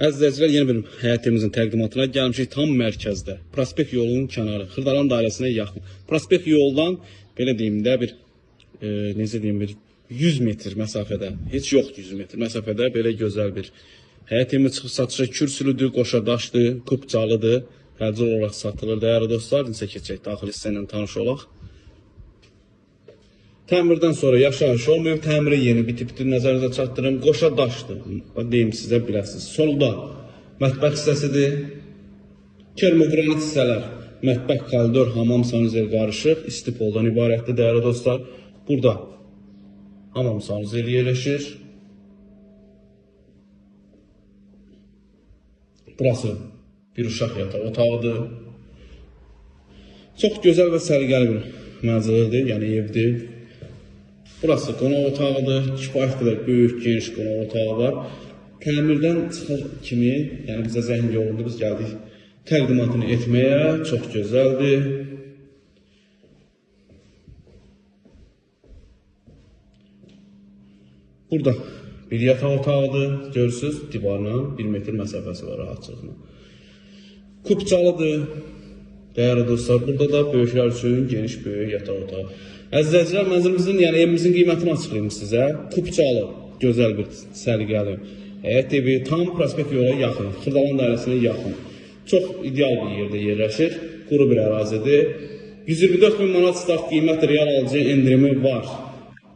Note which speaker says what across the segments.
Speaker 1: Əzizləyicilər, yeni bir həyətimizin təqdimatına gəlmişik. Tam mərkəzdə, Prospekt yolunun kənarı, Xırdalan dairəsinə yaxın. Prospekt yoldan, belə deyim də, bir 100 metr məsafədə, heç yoxdur 100 metr məsafədə, belə gözəl bir həyətimiz çıxıb satışa. Kürsülüdür, qoşadaşdır, kupcalıdır, təcil olaraq satılır. Dəyərli dostlar, necə keçək, daxil hissə ilə tanış olaq. Təmirdən sonra yaşayış olmayıb, təmiri yeni bitibdir, nəzərinizə çatdırım. Qoşa daşdır, deyim sizə biləsiniz. Solda mətbəx hissəsidir. Kermogranit hissələr, mətbəx, koridor, hamam, sanuzel qarışıq, istipoldan ibarətdir, dəyərli dostlar. Burada hamam sanuzel yerləşir. Burası bir uşaq yataq otağıdır. Çox gözəl və səliqəli bir mənzildir, yəni evdir. Burası qonaq otağıdır. Kifayət qədər böyük, geniş qonaq otağı var. Təmirdən çıxar kimi, yəni bizə zəng olundu, biz gəldik təqdimatını etməyə. Çox gözəldir. Burada bir yataq otağıdır. Görürsünüz, divarla 1 metr məsafəsi var rahatçılıqla. Kupcalıdır. Dəyərli dostlar, burada da böyüklər üçün geniş böyük yataq otağı. Əzizləyicilər, mənzilimizin, yəni evimizin qiymətini açıqlayım sizə. Kupcalı, gözəl bir səliqəli həyət evi, tam Prospekt yola yaxın, Xırdalan dairəsinə yaxın. Çox ideal bir yerdə yerləşir, quru bir ərazidir. 124.000 manat start qiymət real alıcı endirimi var.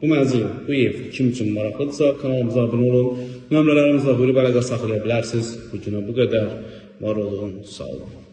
Speaker 1: Bu mənzil, bu ev kim üçün maraqlıdırsa kanalımıza abunə olun. Nömrələrimizlə buyurub əlaqə saxlaya bilərsiniz. Bu günə bu qədər. Var olun, sağ olun.